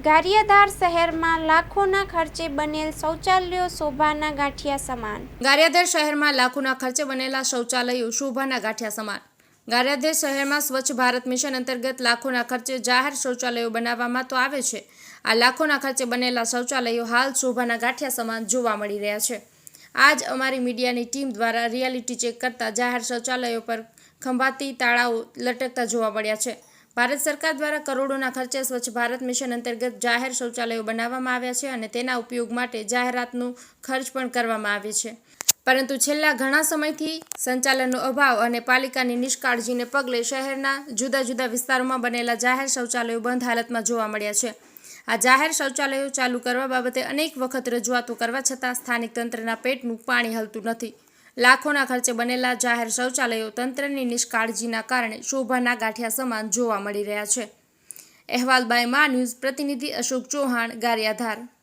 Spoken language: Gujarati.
ગારિયાધાર શહેરમાં લાખોના ખર્ચે બનેલ શૌચાલયો શોભાના ગાંઠિયા સમાન. ગારિયાધાર શહેરમાં લાખોના ખર્ચે બનેલા શૌચાલયો શોભાના ગાંઠિયા સમાન. ગારિયાધાર શહેરમાં સ્વચ્છ ભારત મિશન અંતર્ગત લાખોના ખર્ચે જાહેર શૌચાલયો બનાવવામાં તો આવે છે. આ લાખોના ખર્ચે બનેલા શૌચાલયો હાલ શોભાના ગાંઠિયા સમાન જોવા મળી રહ્યા છે. આજ અમારી મીડિયાની ટીમ દ્વારા રિયાલિટી ચેક કરતા જાહેર શૌચાલયો પર ખંભાતી તાળાઓ લટકતા જોવા મળ્યા છે. ભારત સરકાર દ્વારા કરોડોના ખર્ચે સ્વચ્છ ભારત મિશન અંતર્ગત જાહેર શૌચાલયો બનાવવામાં આવ્યા છે અને તેના ઉપયોગ માટે જાહેરાતનો ખર્ચ પણ કરવામાં આવે છે. પરંતુ છેલ્લા ઘણા સમયથી સંચાલનનો અભાવ અને પાલિકાની નિષ્કાળજીને પગલે શહેરના જુદા જુદા વિસ્તારોમાં બનેલા જાહેર શૌચાલયો બંધ હાલતમાં જોવા મળ્યા છે. આ જાહેર શૌચાલયો ચાલુ કરવા બાબતે અનેક વખત રજૂઆતો કરવા છતાં સ્થાનિક તંત્રના પેટનું પાણી હલતું નથી. લાખોના ખર્ચે બનેલા જાહેર શૌચાલયો તંત્રની નિષ્કાળજીના કારણે શોભાના ગાંઠિયા સમાન જોવા મળી રહ્યા છે. અહેવાલ બાય મા ન્યૂઝ પ્રતિનિધિ અશોક ચૌહાણ, ગારિયાધાર.